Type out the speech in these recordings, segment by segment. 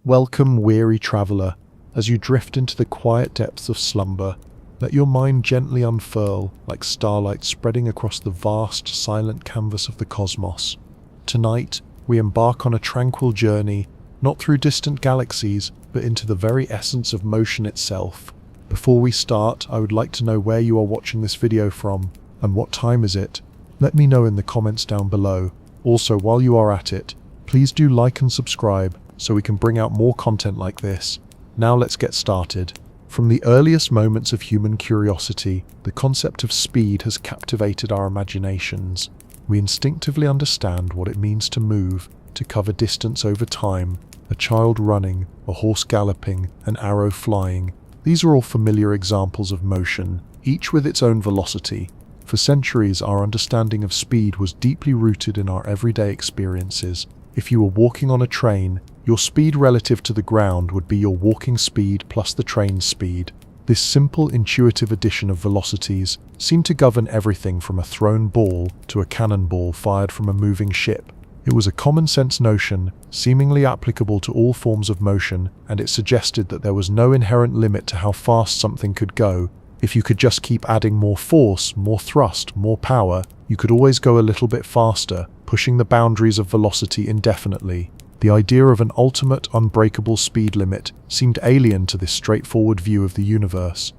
Welcome, weary traveller, as you drift into the quiet depths of slumber. Let your mind gently unfurl like starlight spreading across the vast, silent canvas of the cosmos. Tonight, we embark on a tranquil journey, not through distant galaxies, but into the very essence of motion itself. Before we start, I would like to know where you are watching this video from, and what time is it? Let me know in the comments down below. Also, while you are at it, please do like and subscribe so we can bring out more content like this. Now let's get started. From the earliest moments of human curiosity, the concept of speed has captivated our imaginations. We instinctively understand what it means to move, to cover distance over time. A child running, a horse galloping, an arrow flying. These are all familiar examples of motion, each with its own velocity. For centuries, our understanding of speed was deeply rooted in our everyday experiences. If you were walking on a train, your speed relative to the ground would be your walking speed plus the train's speed. This simple, intuitive addition of velocities seemed to govern everything from a thrown ball to a cannonball fired from a moving ship. It was a common-sense notion, seemingly applicable to all forms of motion, and it suggested that there was no inherent limit to how fast something could go. If you could just keep adding more force, more thrust, more power, you could always go a little bit faster, pushing the boundaries of velocity indefinitely. The idea of an ultimate, unbreakable speed limit seemed alien to this straightforward view of the universe.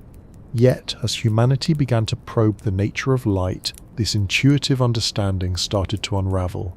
Yet, as humanity began to probe the nature of light, this intuitive understanding started to unravel.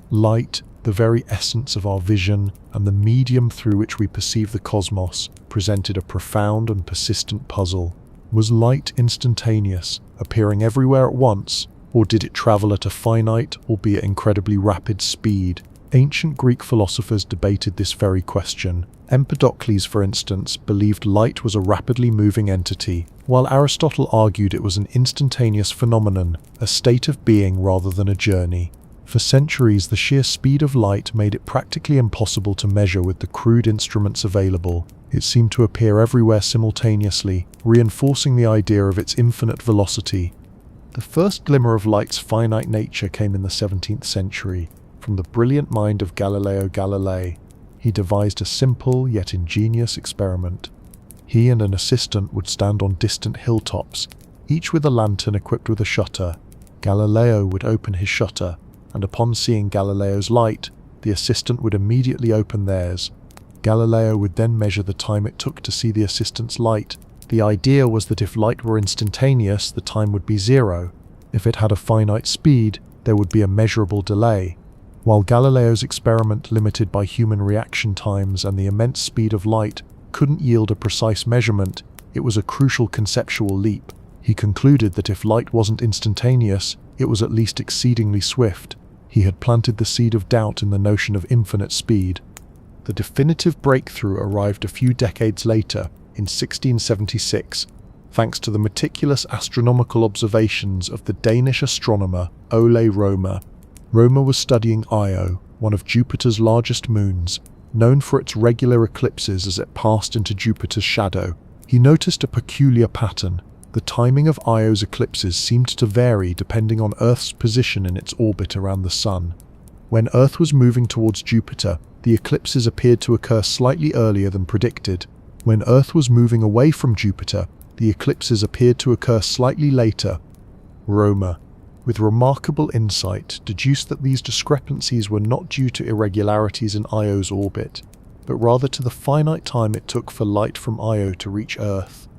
Light, the very essence of our vision and the medium through which we perceive the cosmos, presented a profound and persistent puzzle. Was light instantaneous, appearing everywhere at once, or did it travel at a finite, albeit incredibly rapid speed? Ancient Greek philosophers debated this very question. Empedocles, for instance, believed light was a rapidly moving entity, while Aristotle argued it was an instantaneous phenomenon, a state of being rather than a journey. For centuries, the sheer speed of light made it practically impossible to measure with the crude instruments available. It seemed to appear everywhere simultaneously, reinforcing the idea of its infinite velocity. The first glimmer of light's finite nature came in the 17th century, from the brilliant mind of Galileo Galilei. He devised a simple yet ingenious experiment. He and an assistant would stand on distant hilltops, each with a lantern equipped with a shutter. Galileo would open his shutter, and upon seeing Galileo's light, the assistant would immediately open theirs. Galileo would then measure the time it took to see the assistant's light. The idea was that if light were instantaneous, the time would be zero. If it had a finite speed, there would be a measurable delay. While Galileo's experiment, limited by human reaction times and the immense speed of light, couldn't yield a precise measurement, it was a crucial conceptual leap. He concluded that if light wasn't instantaneous, it was at least exceedingly swift. He had planted the seed of doubt in the notion of infinite speed. The definitive breakthrough arrived a few decades later, in 1676, thanks to the meticulous astronomical observations of the Danish astronomer Ole Rømer. Rømer was studying Io, one of Jupiter's largest moons, known for its regular eclipses as it passed into Jupiter's shadow. He noticed a peculiar pattern. The timing of Io's eclipses seemed to vary depending on Earth's position in its orbit around the Sun. When Earth was moving towards Jupiter, the eclipses appeared to occur slightly earlier than predicted. When Earth was moving away from Jupiter, the eclipses appeared to occur slightly later. Rømer, with remarkable insight, deduced that these discrepancies were not due to irregularities in Io's orbit, but rather to the finite time it took for light from Io to reach Earth.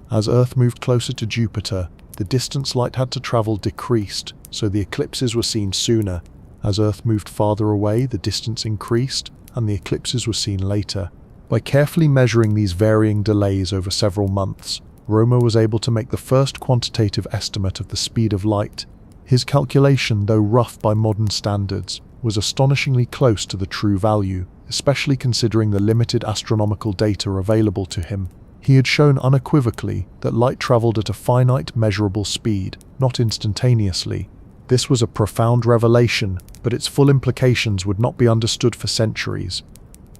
As Earth moved closer to Jupiter, the distance light had to travel decreased, so the eclipses were seen sooner. As Earth moved farther away, the distance increased, and the eclipses were seen later. By carefully measuring these varying delays over several months, Rømer was able to make the first quantitative estimate of the speed of light. His calculation, though rough by modern standards, was astonishingly close to the true value, especially considering the limited astronomical data available to him. He had shown unequivocally that light traveled at a finite measurable speed, not instantaneously. This was a profound revelation, but its full implications would not be understood for centuries.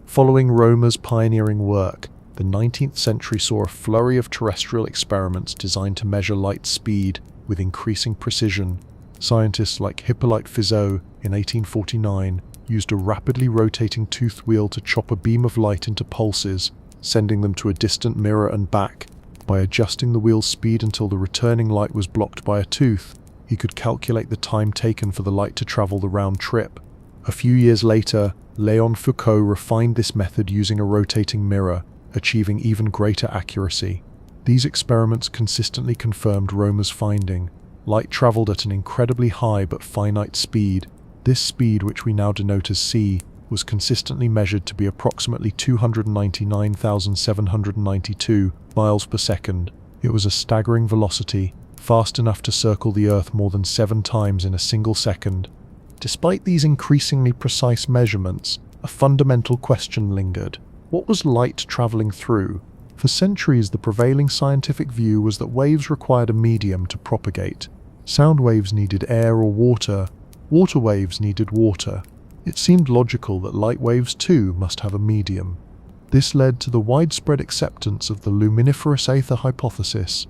Following Rømer's pioneering work, the 19th century saw a flurry of terrestrial experiments designed to measure light speed with increasing precision. Scientists like Hippolyte Fizeau in 1849 used a rapidly rotating tooth wheel to chop a beam of light into pulses, sending them to a distant mirror and back. By adjusting the wheel's speed until the returning light was blocked by a tooth, he could calculate the time taken for the light to travel the round trip. A few years later, Léon Foucault refined this method using a rotating mirror, achieving even greater accuracy. These experiments consistently confirmed Romer's finding. Light traveled at an incredibly high but finite speed. This speed, which we now denote as c, was consistently measured to be approximately 299,792 miles per second. It was a staggering velocity, fast enough to circle the Earth more than 7 times in a single second. Despite these increasingly precise measurements, a fundamental question lingered. What was light traveling through? For centuries, the prevailing scientific view was that waves required a medium to propagate. Sound waves needed air or water. Water waves needed water. It seemed logical that light waves too must have a medium. This led to the widespread acceptance of the luminiferous aether hypothesis.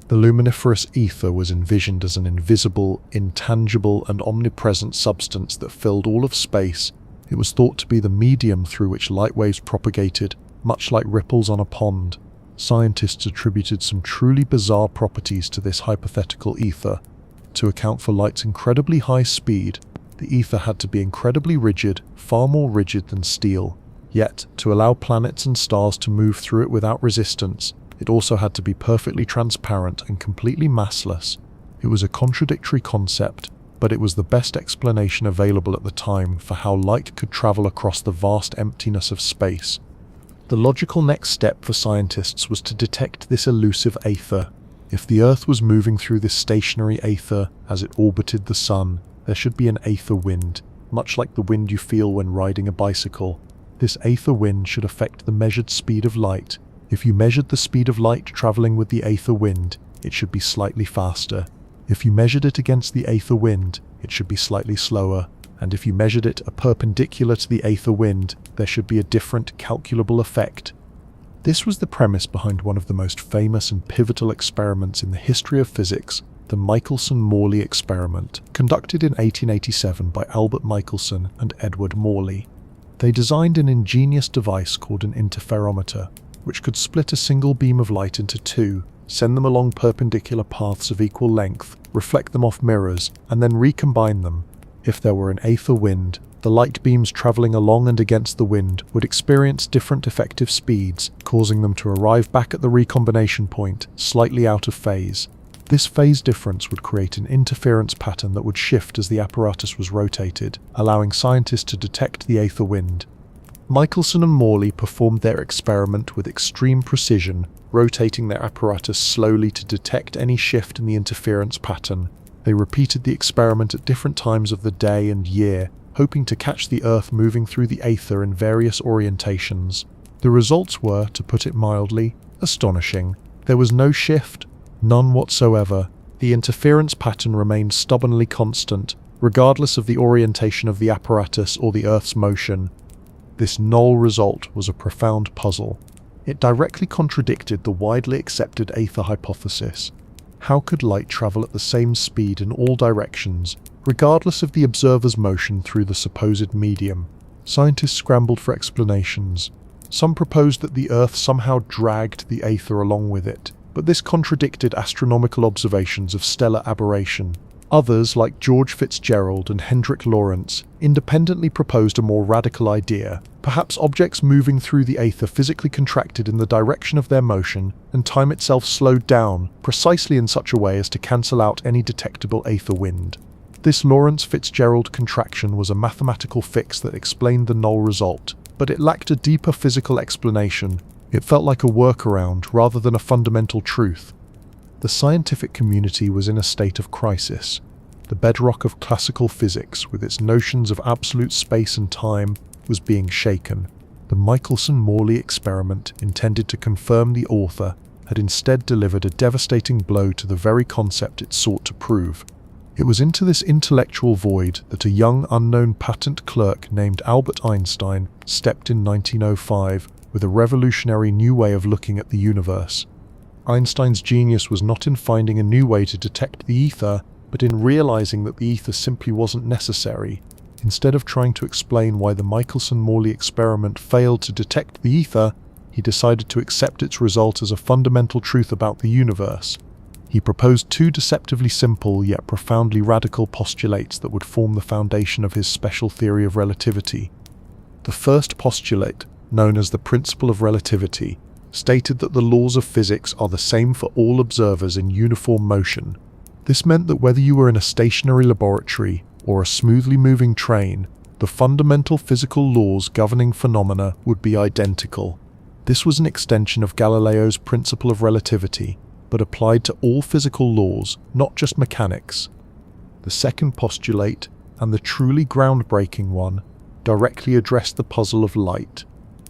The luminiferous ether was envisioned as an invisible, intangible, and omnipresent substance that filled all of space. It was thought to be the medium through which light waves propagated, much like ripples on a pond. Scientists attributed some truly bizarre properties to this hypothetical ether. To account for light's incredibly high speed, the ether had to be incredibly rigid, far more rigid than steel. Yet, to allow planets and stars to move through it without resistance, it also had to be perfectly transparent and completely massless. It was a contradictory concept, but it was the best explanation available at the time for how light could travel across the vast emptiness of space. The logical next step for scientists was to detect this elusive aether. If the Earth was moving through this stationary aether as it orbited the Sun, there should be an aether wind, much like the wind you feel when riding a bicycle. This aether wind should affect the measured speed of light. If you measured the speed of light traveling with the aether wind, it should be slightly faster. If you measured it against the aether wind, it should be slightly slower. And if you measured it perpendicular to the aether wind, there should be a different calculable effect. This was the premise behind one of the most famous and pivotal experiments in the history of physics, the Michelson-Morley experiment, conducted in 1887 by Albert Michelson and Edward Morley. They designed an ingenious device called an interferometer, which could split a single beam of light into two, send them along perpendicular paths of equal length, reflect them off mirrors, and then recombine them. If there were an aether wind, the light beams traveling along and against the wind would experience different effective speeds, causing them to arrive back at the recombination point, slightly out of phase. This phase difference would create an interference pattern that would shift as the apparatus was rotated, allowing scientists to detect the aether wind. Michelson and Morley performed their experiment with extreme precision, rotating their apparatus slowly to detect any shift in the interference pattern. They repeated the experiment at different times of the day and year, hoping to catch the Earth moving through the aether in various orientations. The results were, to put it mildly, astonishing. There was no shift, none whatsoever. The interference pattern remained stubbornly constant, regardless of the orientation of the apparatus or the Earth's motion. This null result was a profound puzzle. It directly contradicted the widely accepted aether hypothesis. How could light travel at the same speed in all directions, regardless of the observer's motion through the supposed medium? Scientists scrambled for explanations. Some proposed that the Earth somehow dragged the aether along with it, but this contradicted astronomical observations of stellar aberration. Others, like George Fitzgerald and Hendrik Lorentz, independently proposed a more radical idea. Perhaps objects moving through the aether physically contracted in the direction of their motion, and time itself slowed down, precisely in such a way as to cancel out any detectable aether wind. This Lorentz-Fitzgerald contraction was a mathematical fix that explained the null result, but it lacked a deeper physical explanation. It felt like a workaround rather than a fundamental truth. The scientific community was in a state of crisis. The bedrock of classical physics, with its notions of absolute space and time, was being shaken. The Michelson-Morley experiment, intended to confirm the author, had instead delivered a devastating blow to the very concept it sought to prove. It was into this intellectual void that a young unknown patent clerk named Albert Einstein stepped in 1905 with a revolutionary new way of looking at the universe. Einstein's genius was not in finding a new way to detect the ether, but in realizing that the ether simply wasn't necessary. Instead of trying to explain why the Michelson-Morley experiment failed to detect the ether, he decided to accept its result as a fundamental truth about the universe. He proposed two deceptively simple yet profoundly radical postulates that would form the foundation of his special theory of relativity. The first postulate, known as the principle of relativity, stated that the laws of physics are the same for all observers in uniform motion. This meant that whether you were in a stationary laboratory or a smoothly moving train, the fundamental physical laws governing phenomena would be identical. This was an extension of Galileo's principle of relativity, but applied to all physical laws, not just mechanics. The second postulate, and the truly groundbreaking one, directly addressed the puzzle of light.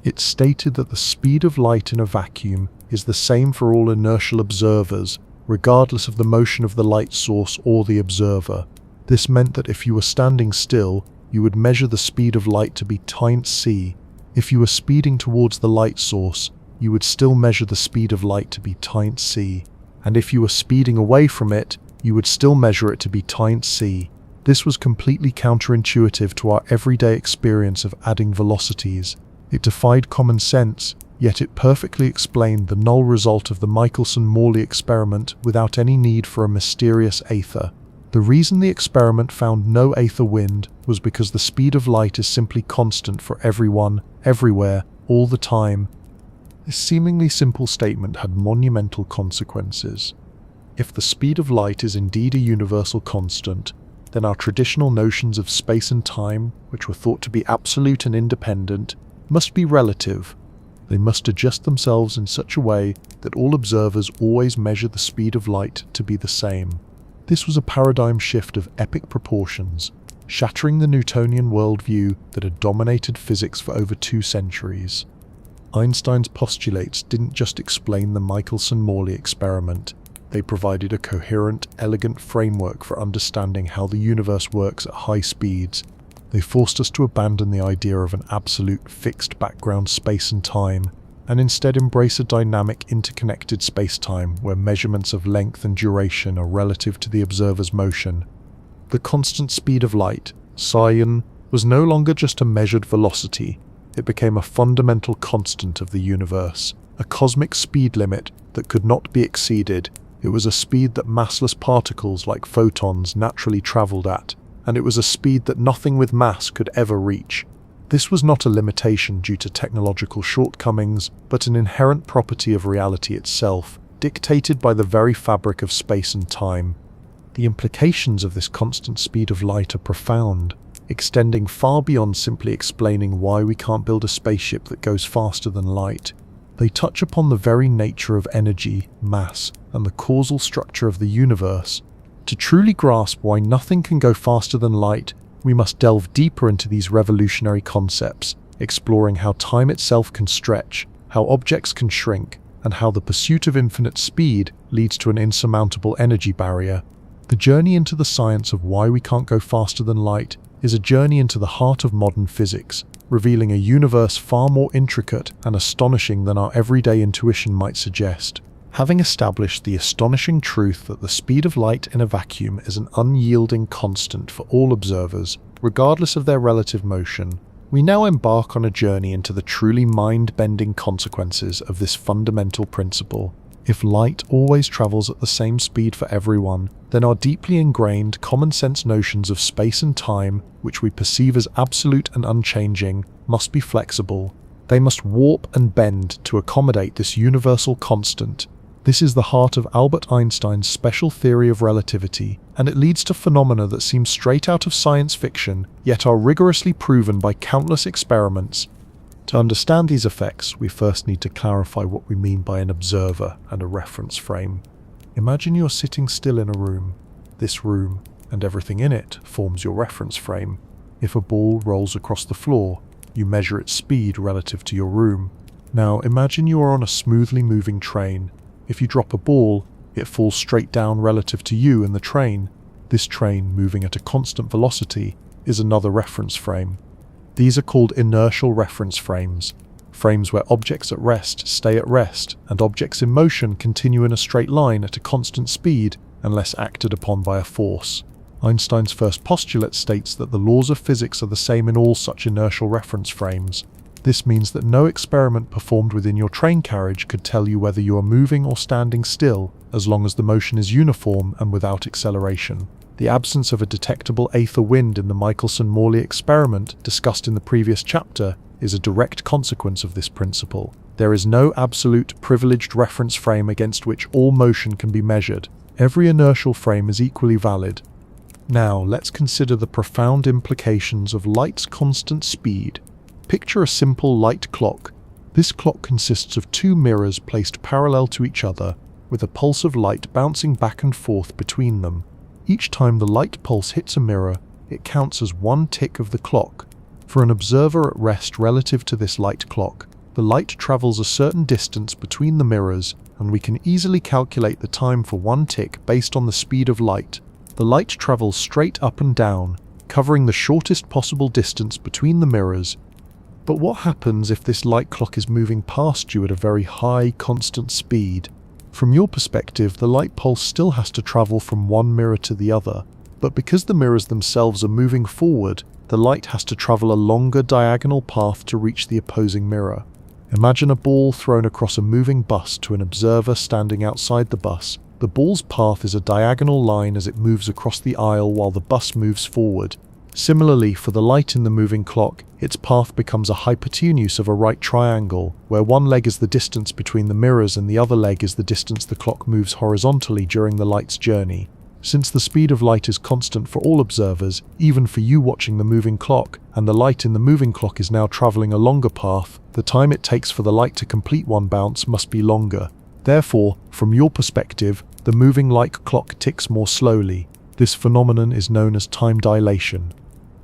It stated that the speed of light in a vacuum is the same for all inertial observers, regardless of the motion of the light source or the observer. This meant that if you were standing still, you would measure the speed of light to be times c. If you were speeding towards the light source, you would still measure the speed of light to be times c. And if you were speeding away from it, you would still measure it to be times c. This was completely counterintuitive to our everyday experience of adding velocities. It defied common sense, yet it perfectly explained the null result of the Michelson-Morley experiment without any need for a mysterious aether. The reason the experiment found no aether wind was because the speed of light is simply constant for everyone, everywhere, all the time. This seemingly simple statement had monumental consequences. If the speed of light is indeed a universal constant, then our traditional notions of space and time, which were thought to be absolute and independent, must be relative. They must adjust themselves in such a way that all observers always measure the speed of light to be the same. This was a paradigm shift of epic proportions, shattering the Newtonian worldview that had dominated physics for over 2 centuries. Einstein's postulates didn't just explain the Michelson-Morley experiment. They provided a coherent, elegant framework for understanding how the universe works at high speeds. They forced us to abandon the idea of an absolute, fixed background space and time, and instead embrace a dynamic, interconnected space-time where measurements of length and duration are relative to the observer's motion. The constant speed of light, psion, was no longer just a measured velocity. It became a fundamental constant of the universe, a cosmic speed limit that could not be exceeded. It was a speed that massless particles like photons naturally traveled at, and it was a speed that nothing with mass could ever reach. This was not a limitation due to technological shortcomings, but an inherent property of reality itself, dictated by the very fabric of space and time. The implications of this constant speed of light are profound, extending far beyond simply explaining why we can't build a spaceship that goes faster than light. They touch upon the very nature of energy, mass, and the causal structure of the universe. To truly grasp why nothing can go faster than light, we must delve deeper into these revolutionary concepts, exploring how time itself can stretch, how objects can shrink, and how the pursuit of infinite speed leads to an insurmountable energy barrier. The journey into the science of why we can't go faster than light is a journey into the heart of modern physics, revealing a universe far more intricate and astonishing than our everyday intuition might suggest. Having established the astonishing truth that the speed of light in a vacuum is an unyielding constant for all observers, regardless of their relative motion, we now embark on a journey into the truly mind-bending consequences of this fundamental principle. If light always travels at the same speed for everyone, then our deeply ingrained common-sense notions of space and time, which we perceive as absolute and unchanging, must be flexible. They must warp and bend to accommodate this universal constant. This is the heart of Albert Einstein's special theory of relativity, and it leads to phenomena that seem straight out of science fiction, yet are rigorously proven by countless experiments. To understand these effects, we first need to clarify what we mean by an observer and a reference frame. Imagine you're sitting still in a room. This room, and everything in it, forms your reference frame. If a ball rolls across the floor, you measure its speed relative to your room. Now imagine you are on a smoothly moving train. If you drop a ball, it falls straight down relative to you and the train. This train, moving at a constant velocity, is another reference frame. These are called inertial reference frames, frames where objects at rest stay at rest and objects in motion continue in a straight line at a constant speed unless acted upon by a force. Einstein's first postulate states that the laws of physics are the same in all such inertial reference frames. This means that no experiment performed within your train carriage could tell you whether you are moving or standing still, as long as the motion is uniform and without acceleration. The absence of a detectable aether wind in the Michelson-Morley experiment, discussed in the previous chapter, is a direct consequence of this principle. There is no absolute privileged reference frame against which all motion can be measured. Every inertial frame is equally valid. Now, let's consider the profound implications of light's constant speed. Picture a simple light clock. This clock consists of two mirrors placed parallel to each other, with a pulse of light bouncing back and forth between them. Each time the light pulse hits a mirror, it counts as one tick of the clock. For an observer at rest relative to this light clock, the light travels a certain distance between the mirrors, and we can easily calculate the time for one tick based on the speed of light. The light travels straight up and down, covering the shortest possible distance between the mirrors. But what happens if this light clock is moving past you at a very high, constant speed? From your perspective, the light pulse still has to travel from one mirror to the other, but because the mirrors themselves are moving forward, the light has to travel a longer diagonal path to reach the opposing mirror. Imagine a ball thrown across a moving bus to an observer standing outside the bus. The ball's path is a diagonal line as it moves across the aisle while the bus moves forward. Similarly, for the light in the moving clock, its path becomes a hypotenuse of a right triangle, where one leg is the distance between the mirrors and the other leg is the distance the clock moves horizontally during the light's journey. Since the speed of light is constant for all observers, even for you watching the moving clock, and the light in the moving clock is now traveling a longer path, the time it takes for the light to complete one bounce must be longer. Therefore, from your perspective, the moving light clock ticks more slowly. This phenomenon is known as time dilation.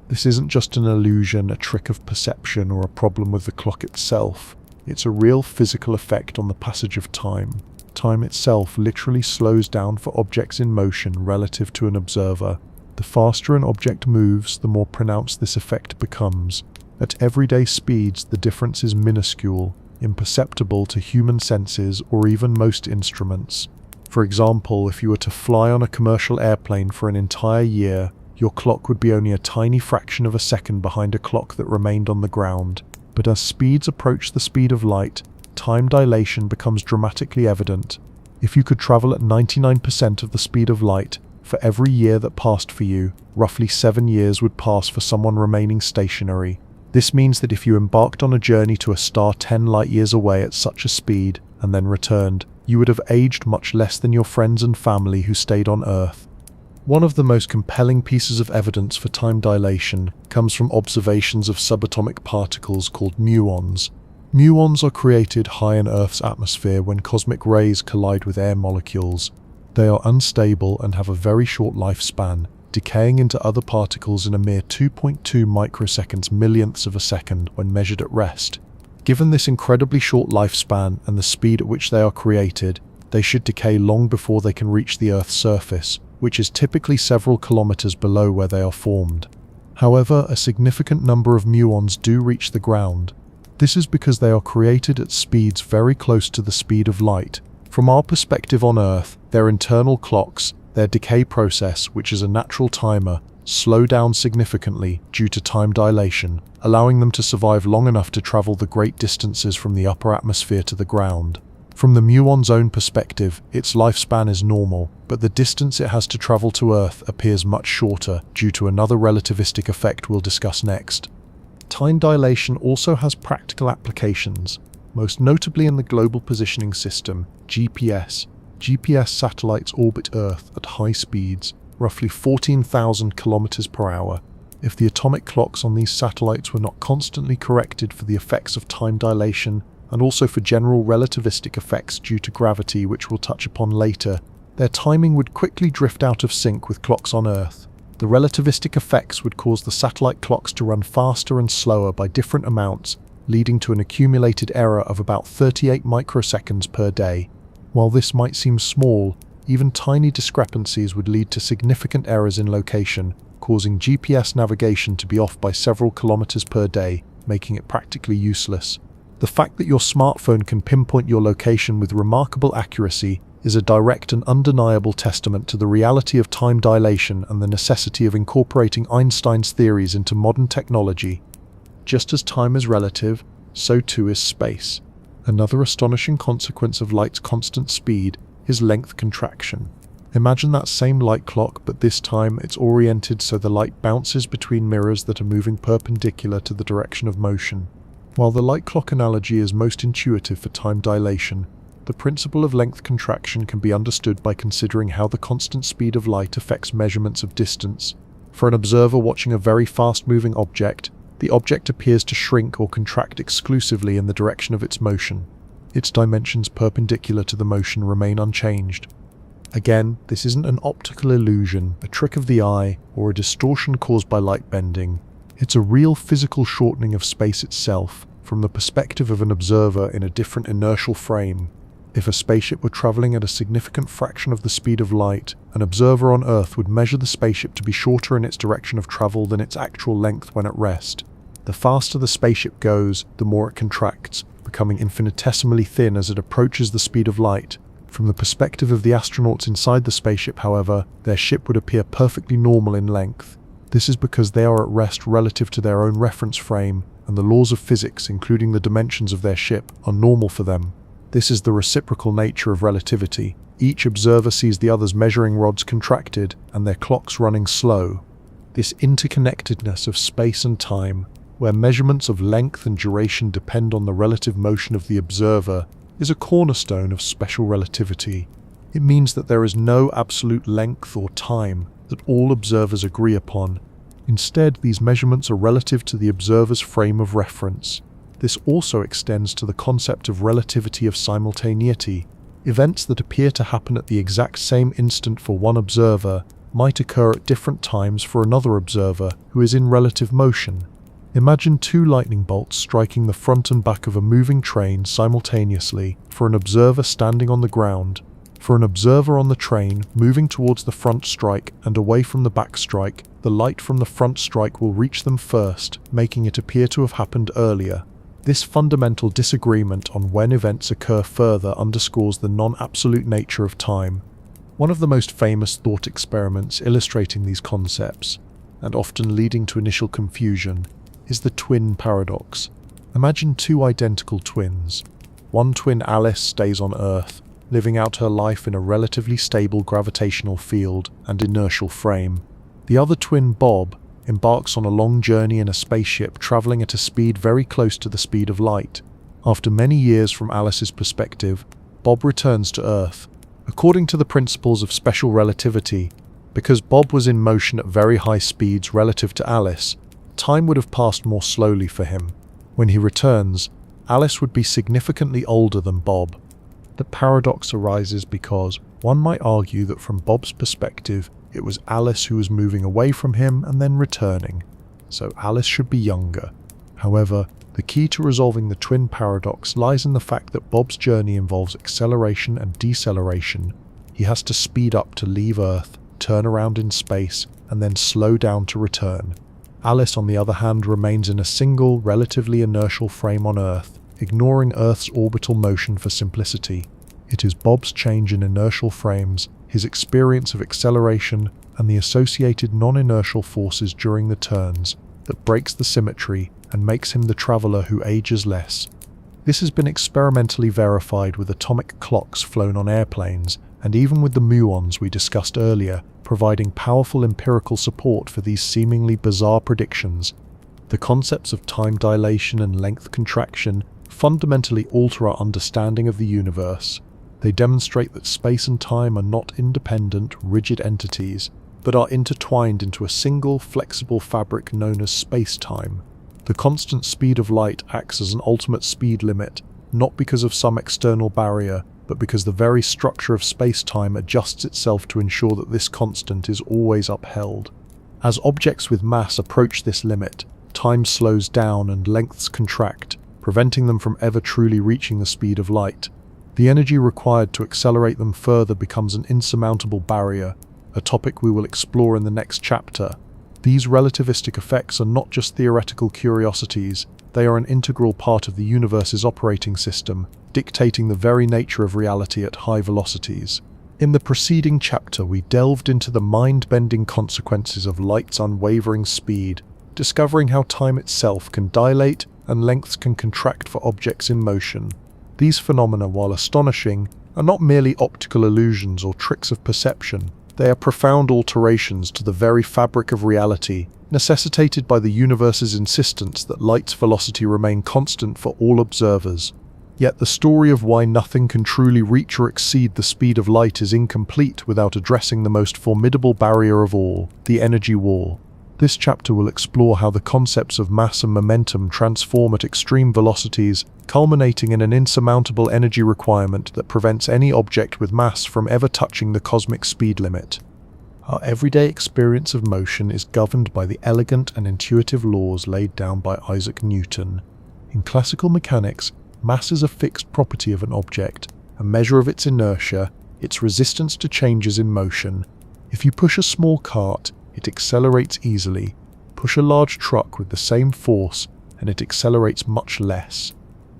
This isn't just an illusion, a trick of perception, or a problem with the clock itself. It's a real physical effect on the passage of time. Time itself literally slows down for objects in motion relative to an observer. The faster an object moves, the more pronounced this effect becomes. At everyday speeds, the difference is minuscule, imperceptible to human senses or even most instruments. For example, if you were to fly on a commercial airplane for an entire year, your clock would be only a tiny fraction of a second behind a clock that remained on the ground. But as speeds approach the speed of light, time dilation becomes dramatically evident. If you could travel at 99% of the speed of light, for every year that passed for you, roughly 7 years would pass for someone remaining stationary. This means that if you embarked on a journey to a star 10 light-years away at such a speed, and then returned, you would have aged much less than your friends and family who stayed on Earth. One of the most compelling pieces of evidence for time dilation comes from observations of subatomic particles called muons. Muons are created high in Earth's atmosphere when cosmic rays collide with air molecules. They are unstable and have a very short lifespan, decaying into other particles in a mere 2.2 microseconds millionths of a second when measured at rest. Given this incredibly short lifespan and the speed at which they are created, they should decay long before they can reach the Earth's surface, which is typically several kilometers below where they are formed. However, a significant number of muons do reach the ground. This is because they are created at speeds very close to the speed of light. From our perspective on Earth, their internal clocks, their decay process, which is a natural timer, slow down significantly due to time dilation, allowing them to survive long enough to travel the great distances from the upper atmosphere to the ground. From the muon's own perspective, its lifespan is normal, but the distance it has to travel to Earth appears much shorter due to another relativistic effect we'll discuss next. Time dilation also has practical applications, most notably in the Global Positioning System, GPS. GPS satellites orbit Earth at high speeds, roughly 14,000 kilometers per hour. If the atomic clocks on these satellites were not constantly corrected for the effects of time dilation, and also for general relativistic effects due to gravity, which we'll touch upon later, their timing would quickly drift out of sync with clocks on Earth. The relativistic effects would cause the satellite clocks to run faster and slower by different amounts, leading to an accumulated error of about 38 microseconds per day. While this might seem small, even tiny discrepancies would lead to significant errors in location, causing GPS navigation to be off by several kilometers per day, making it practically useless. The fact that your smartphone can pinpoint your location with remarkable accuracy is a direct and undeniable testament to the reality of time dilation and the necessity of incorporating Einstein's theories into modern technology. Just as time is relative, so too is space. Another astonishing consequence of light's constant speed is length contraction. Imagine that same light clock, but this time it's oriented so the light bounces between mirrors that are moving perpendicular to the direction of motion. While the light clock analogy is most intuitive for time dilation, the principle of length contraction can be understood by considering how the constant speed of light affects measurements of distance. For an observer watching a very fast-moving object, the object appears to shrink or contract exclusively in the direction of its motion. Its dimensions perpendicular to the motion remain unchanged. Again, this isn't an optical illusion, a trick of the eye, or a distortion caused by light bending. It's a real physical shortening of space itself, from the perspective of an observer in a different inertial frame. If a spaceship were traveling at a significant fraction of the speed of light, an observer on Earth would measure the spaceship to be shorter in its direction of travel than its actual length when at rest. The faster the spaceship goes, the more it contracts, becoming infinitesimally thin as it approaches the speed of light. From the perspective of the astronauts inside the spaceship, however, their ship would appear perfectly normal in length. This is because they are at rest relative to their own reference frame, and the laws of physics, including the dimensions of their ship, are normal for them. This is the reciprocal nature of relativity. Each observer sees the other's measuring rods contracted and their clocks running slow. This interconnectedness of space and time, where measurements of length and duration depend on the relative motion of the observer, is a cornerstone of special relativity. It means that there is no absolute length or time that all observers agree upon. Instead, these measurements are relative to the observer's frame of reference. This also extends to the concept of relativity of simultaneity. Events that appear to happen at the exact same instant for one observer might occur at different times for another observer who is in relative motion. Imagine two lightning bolts striking the front and back of a moving train simultaneously for an observer standing on the ground. For an observer on the train, moving towards the front strike and away from the back strike, the light from the front strike will reach them first, making it appear to have happened earlier. This fundamental disagreement on when events occur further underscores the non-absolute nature of time. One of the most famous thought experiments illustrating these concepts, and often leading to initial confusion, is the twin paradox. Imagine two identical twins. One twin, Alice, stays on Earth, living out her life in a relatively stable gravitational field and inertial frame. The other twin, Bob, embarks on a long journey in a spaceship traveling at a speed very close to the speed of light. After many years from Alice's perspective, Bob returns to Earth. According to the principles of special relativity, because Bob was in motion at very high speeds relative to Alice, time would have passed more slowly for him. When he returns, Alice would be significantly older than Bob. The paradox arises because one might argue that from Bob's perspective, it was Alice who was moving away from him and then returning, so Alice should be younger. However, the key to resolving the twin paradox lies in the fact that Bob's journey involves acceleration and deceleration. He has to speed up to leave Earth, turn around in space, and then slow down to return. Alice, on the other hand, remains in a single, relatively inertial frame on Earth, ignoring Earth's orbital motion for simplicity. It is Bob's change in inertial frames, his experience of acceleration, and the associated non-inertial forces during the turns that breaks the symmetry and makes him the traveller who ages less. This has been experimentally verified with atomic clocks flown on airplanes, and even with the muons we discussed earlier, providing powerful empirical support for these seemingly bizarre predictions. The concepts of time dilation and length contraction fundamentally alter our understanding of the universe. They demonstrate that space and time are not independent, rigid entities, but are intertwined into a single, flexible fabric known as space-time. The constant speed of light acts as an ultimate speed limit, not because of some external barrier, but because the very structure of space-time adjusts itself to ensure that this constant is always upheld. As objects with mass approach this limit, time slows down and lengths contract, preventing them from ever truly reaching the speed of light. The energy required to accelerate them further becomes an insurmountable barrier, a topic we will explore in the next chapter. These relativistic effects are not just theoretical curiosities, they are an integral part of the universe's operating system, dictating the very nature of reality at high velocities. In the preceding chapter, we delved into the mind-bending consequences of light's unwavering speed, discovering how time itself can dilate and lengths can contract for objects in motion. These phenomena, while astonishing, are not merely optical illusions or tricks of perception. They are profound alterations to the very fabric of reality, necessitated by the universe's insistence that light's velocity remain constant for all observers. Yet the story of why nothing can truly reach or exceed the speed of light is incomplete without addressing the most formidable barrier of all, the energy war. This chapter will explore how the concepts of mass and momentum transform at extreme velocities, culminating in an insurmountable energy requirement that prevents any object with mass from ever touching the cosmic speed limit. Our everyday experience of motion is governed by the elegant and intuitive laws laid down by Isaac Newton. In classical mechanics, mass is a fixed property of an object, a measure of its inertia, its resistance to changes in motion. If you push a small cart, it accelerates easily. Push a large truck with the same force, and it accelerates much less.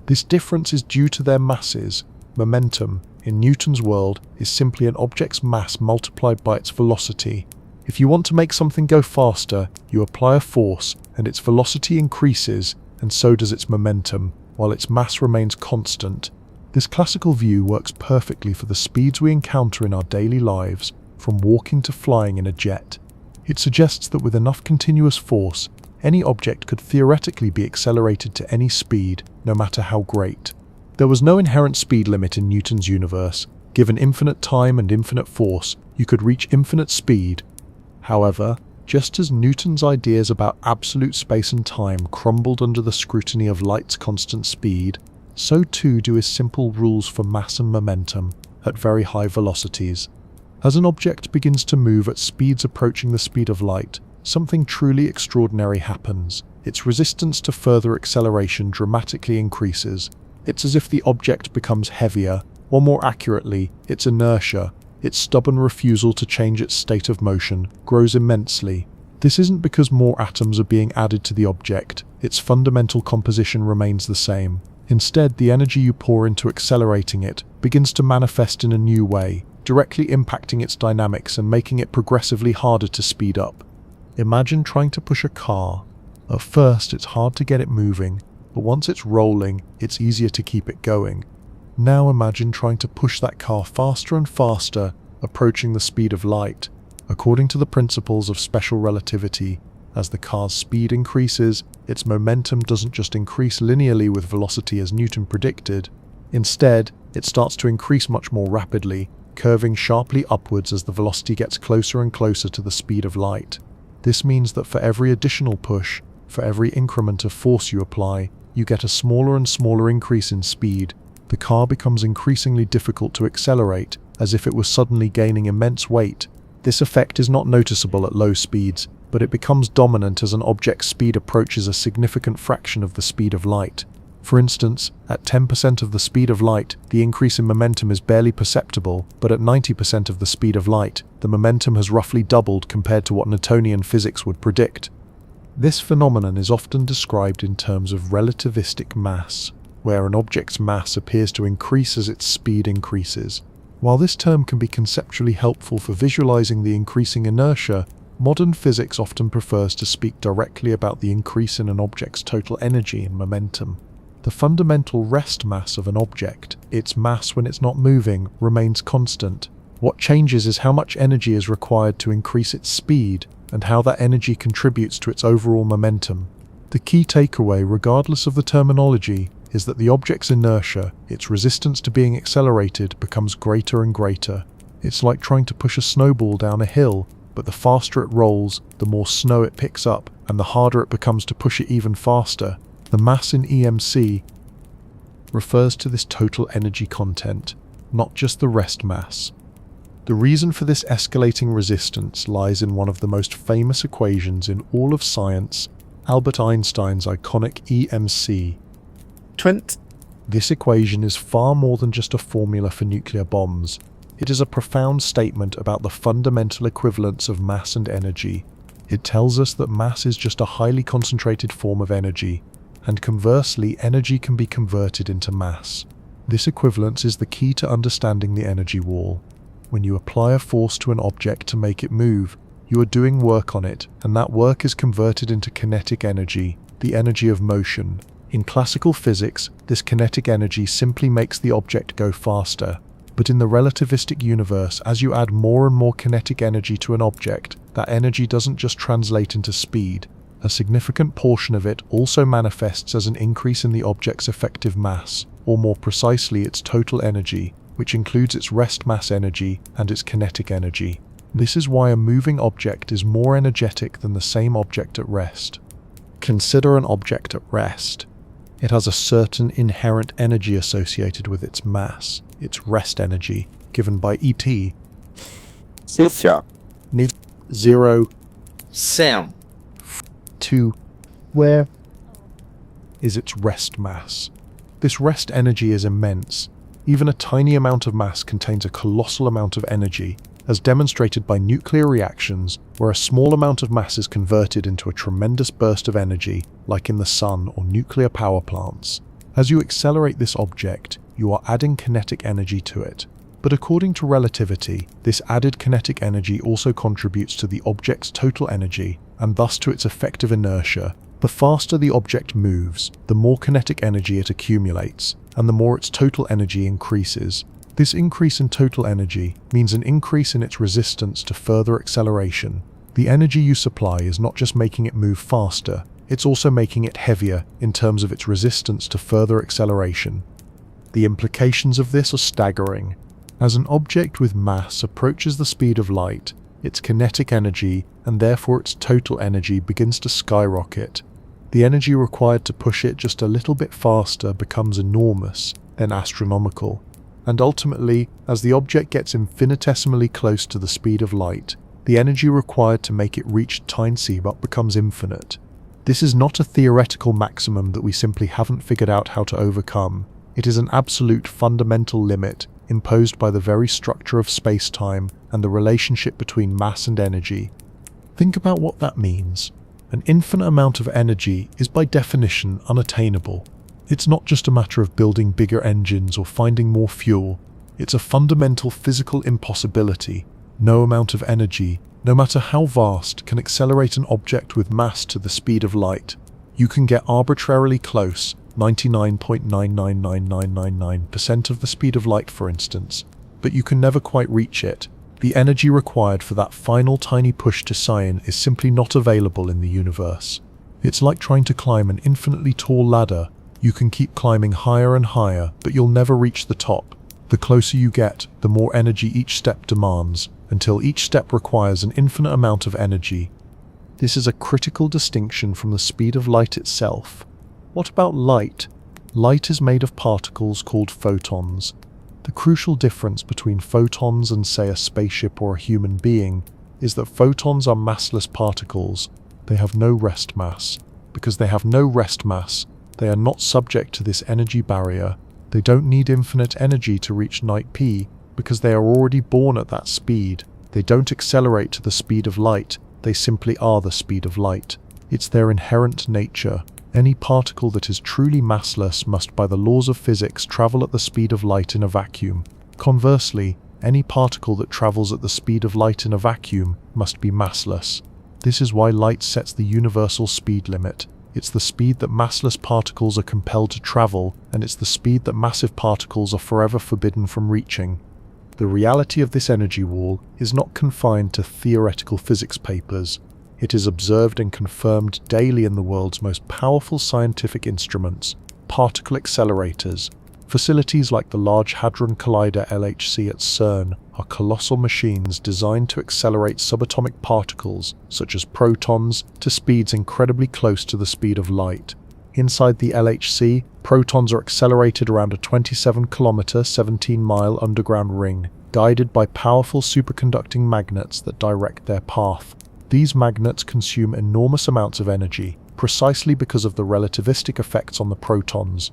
This difference is due to their masses. Momentum, in Newton's world, is simply an object's mass multiplied by its velocity. If you want to make something go faster, you apply a force, and its velocity increases, and so does its momentum, while its mass remains constant. This classical view works perfectly for the speeds we encounter in our daily lives, from walking to flying in a jet. It suggests that with enough continuous force, any object could theoretically be accelerated to any speed, no matter how great. There was no inherent speed limit in Newton's universe. Given infinite time and infinite force, you could reach infinite speed. However, just as Newton's ideas about absolute space and time crumbled under the scrutiny of light's constant speed, so too do his simple rules for mass and momentum at very high velocities. As an object begins to move at speeds approaching the speed of light, something truly extraordinary happens. Its resistance to further acceleration dramatically increases. It's as if the object becomes heavier, or more accurately, its inertia, its stubborn refusal to change its state of motion, grows immensely. This isn't because more atoms are being added to the object. Its fundamental composition remains the same. Instead, the energy you pour into accelerating it begins to manifest in a new way, directly impacting its dynamics and making it progressively harder to speed up. Imagine trying to push a car. At first, it's hard to get it moving, but once it's rolling, it's easier to keep it going. Now imagine trying to push that car faster and faster, approaching the speed of light. According to the principles of special relativity, as the car's speed increases, its momentum doesn't just increase linearly with velocity as Newton predicted. Instead, it starts to increase much more rapidly, curving sharply upwards as the velocity gets closer and closer to the speed of light. This means that for every additional push, for every increment of force you apply, you get a smaller and smaller increase in speed. The car becomes increasingly difficult to accelerate, as if it was suddenly gaining immense weight. This effect is not noticeable at low speeds, but it becomes dominant as an object's speed approaches a significant fraction of the speed of light. For instance, at 10% of the speed of light, the increase in momentum is barely perceptible, but at 90% of the speed of light, the momentum has roughly doubled compared to what Newtonian physics would predict. This phenomenon is often described in terms of relativistic mass, where an object's mass appears to increase as its speed increases. While this term can be conceptually helpful for visualizing the increasing inertia, modern physics often prefers to speak directly about the increase in an object's total energy and momentum. The fundamental rest mass of an object, its mass when it's not moving, remains constant. What changes is how much energy is required to increase its speed, and how that energy contributes to its overall momentum. The key takeaway, regardless of the terminology, is that the object's inertia, its resistance to being accelerated, becomes greater and greater. It's like trying to push a snowball down a hill, but the faster it rolls, the more snow it picks up, and the harder it becomes to push it even faster. The mass in EMC refers to this total energy content, not just the rest mass. The reason for this escalating resistance lies in one of the most famous equations in all of science, Albert Einstein's iconic EMC. This equation is far more than just a formula for nuclear bombs. It is a profound statement about the fundamental equivalence of mass and energy. It tells us that mass is just a highly concentrated form of energy, and conversely, energy can be converted into mass. This equivalence is the key to understanding the energy wall. When you apply a force to an object to make it move, you are doing work on it, and that work is converted into kinetic energy, the energy of motion. In classical physics, this kinetic energy simply makes the object go faster. But in the relativistic universe, as you add more and more kinetic energy to an object, that energy doesn't just translate into speed. A significant portion of it also manifests as an increase in the object's effective mass, or more precisely its total energy, which includes its rest mass energy and its kinetic energy. This is why a moving object is more energetic than the same object at rest. Consider an object at rest. It has a certain inherent energy associated with its mass, its rest energy, given by E.T. 0, Sam. 2, where is its rest mass. This rest energy is immense. Even a tiny amount of mass contains a colossal amount of energy, as demonstrated by nuclear reactions, where a small amount of mass is converted into a tremendous burst of energy, like in the sun or nuclear power plants. As you accelerate this object, you are adding kinetic energy to it. But according to relativity, this added kinetic energy also contributes to the object's total energy, and thus to its effective inertia. The faster the object moves, the more kinetic energy it accumulates, and the more its total energy increases. This increase in total energy means an increase in its resistance to further acceleration. The energy you supply is not just making it move faster, it's also making it heavier in terms of its resistance to further acceleration. The implications of this are staggering. As an object with mass approaches the speed of light, its kinetic energy, and therefore its total energy, begins to skyrocket. The energy required to push it just a little bit faster becomes enormous, then astronomical. And ultimately, as the object gets infinitesimally close to the speed of light, the energy required to make it reach time speed becomes infinite. This is not a theoretical maximum that we simply haven't figured out how to overcome. It is an absolute fundamental limit imposed by the very structure of space-time and the relationship between mass and energy. Think about what that means. An infinite amount of energy is by definition unattainable. It's not just a matter of building bigger engines or finding more fuel. It's a fundamental physical impossibility. No amount of energy, no matter how vast, can accelerate an object with mass to the speed of light. You can get arbitrarily close, 99.999999% of the speed of light for instance, but you can never quite reach it. The energy required for that final tiny push to Cyan is simply not available in the universe. It's like trying to climb an infinitely tall ladder. You can keep climbing higher and higher, but you'll never reach the top. The closer you get, the more energy each step demands, until each step requires an infinite amount of energy. This is a critical distinction from the speed of light itself. What about light? Light is made of particles called photons. The crucial difference between photons and, say, a spaceship or a human being is that photons are massless particles. They have no rest mass. Because they have no rest mass, they are not subject to this energy barrier. They don't need infinite energy to reach night P, because they are already born at that speed. They don't accelerate to the speed of light, they simply are the speed of light. It's their inherent nature. Any particle that is truly massless must, by the laws of physics, travel at the speed of light in a vacuum. Conversely, any particle that travels at the speed of light in a vacuum must be massless. This is why light sets the universal speed limit. It's the speed that massless particles are compelled to travel, and it's the speed that massive particles are forever forbidden from reaching. The reality of this energy wall is not confined to theoretical physics papers. It is observed and confirmed daily in the world's most powerful scientific instruments, particle accelerators. Facilities like the Large Hadron Collider LHC at CERN are colossal machines designed to accelerate subatomic particles, such as protons, to speeds incredibly close to the speed of light. Inside the LHC, protons are accelerated around a 27-kilometer, 17-mile underground ring, guided by powerful superconducting magnets that direct their path. These magnets consume enormous amounts of energy, precisely because of the relativistic effects on the protons.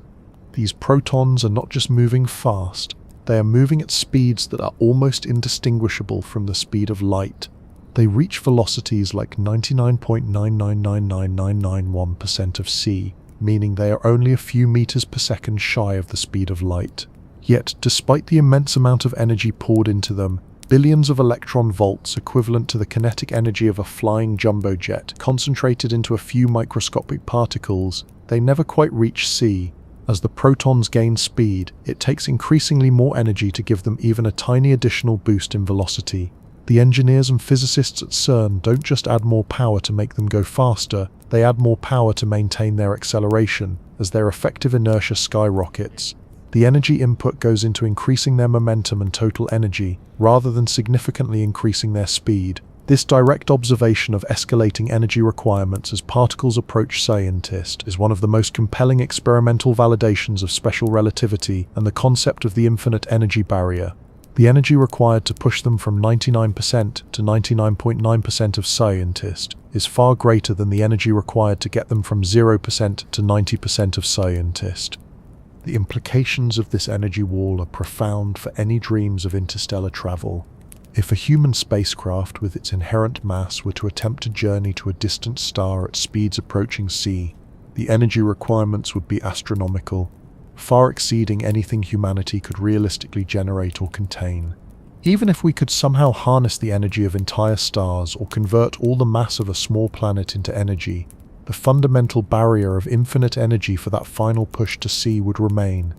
These protons are not just moving fast, they are moving at speeds that are almost indistinguishable from the speed of light. They reach velocities like 99.9999991% of c, meaning they are only a few meters per second shy of the speed of light. Yet, despite the immense amount of energy poured into them, billions of electron volts equivalent to the kinetic energy of a flying jumbo jet concentrated into a few microscopic particles, they never quite reach c. As the protons gain speed, it takes increasingly more energy to give them even a tiny additional boost in velocity. The engineers and physicists at CERN don't just add more power to make them go faster, they add more power to maintain their acceleration, as their effective inertia skyrockets. The energy input goes into increasing their momentum and total energy, rather than significantly increasing their speed. This direct observation of escalating energy requirements as particles approach scientist is one of the most compelling experimental validations of special relativity and the concept of the infinite energy barrier. The energy required to push them from 99% to 99.9% of scientist is far greater than the energy required to get them from 0% to 90% of scientist. The implications of this energy wall are profound for any dreams of interstellar travel. If a human spacecraft with its inherent mass were to attempt a journey to a distant star at speeds approaching c, the energy requirements would be astronomical, far exceeding anything humanity could realistically generate or contain. Even if we could somehow harness the energy of entire stars or convert all the mass of a small planet into energy, the fundamental barrier of infinite energy for that final push to c would remain.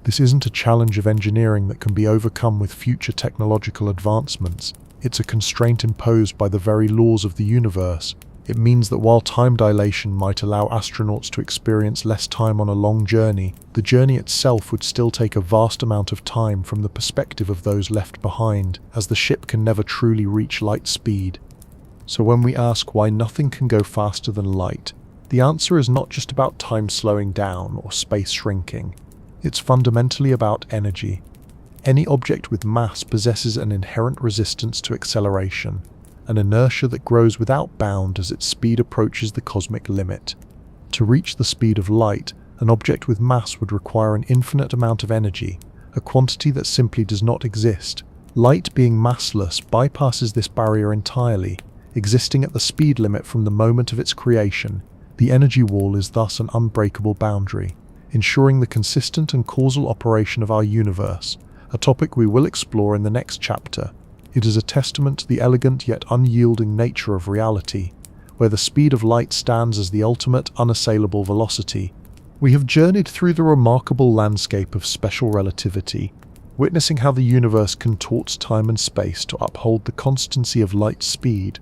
This isn't a challenge of engineering that can be overcome with future technological advancements. It's a constraint imposed by the very laws of the universe. It means that while time dilation might allow astronauts to experience less time on a long journey, the journey itself would still take a vast amount of time from the perspective of those left behind, as the ship can never truly reach light speed. So when we ask why nothing can go faster than light, the answer is not just about time slowing down or space shrinking. It's fundamentally about energy. Any object with mass possesses an inherent resistance to acceleration, an inertia that grows without bound as its speed approaches the cosmic limit. To reach the speed of light, an object with mass would require an infinite amount of energy, a quantity that simply does not exist. Light, being massless, bypasses this barrier entirely, existing at the speed limit from the moment of its creation. The energy wall is thus an unbreakable boundary, ensuring the consistent and causal operation of our universe, a topic we will explore in the next chapter. It is a testament to the elegant yet unyielding nature of reality, where the speed of light stands as the ultimate unassailable velocity. We have journeyed through the remarkable landscape of special relativity, witnessing how the universe contorts time and space to uphold the constancy of light speed.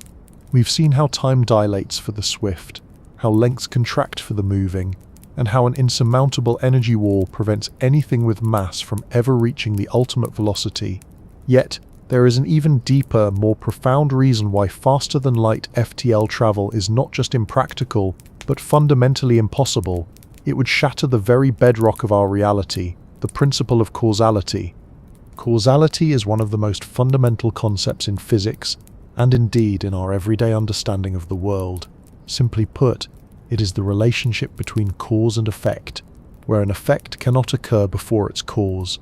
We've seen how time dilates for the swift, how lengths contract for the moving, and how an insurmountable energy wall prevents anything with mass from ever reaching the ultimate velocity. Yet, there is an even deeper, more profound reason why faster-than-light FTL travel is not just impractical, but fundamentally impossible. It would shatter the very bedrock of our reality, the principle of causality. Causality is one of the most fundamental concepts in physics, and indeed in our everyday understanding of the world. Simply put, it is the relationship between cause and effect, where an effect cannot occur before its cause.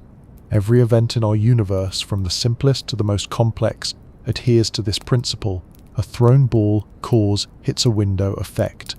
Every event in our universe, from the simplest to the most complex, adheres to this principle. A thrown ball, cause, hits a window, effect.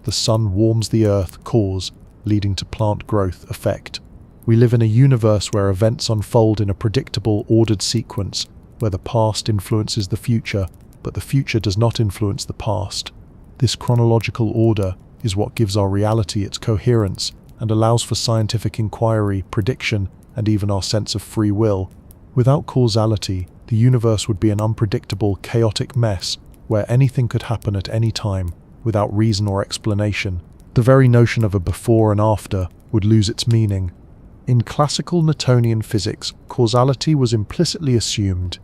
The sun warms the earth, cause, leading to plant growth, effect. We live in a universe where events unfold in a predictable, ordered sequence, where the past influences the future, but the future does not influence the past. This chronological order is what gives our reality its coherence and allows for scientific inquiry, prediction, and even our sense of free will. Without causality, the universe would be an unpredictable, chaotic mess where anything could happen at any time, without reason or explanation. The very notion of a before and after would lose its meaning. In classical Newtonian physics, causality was implicitly assumed.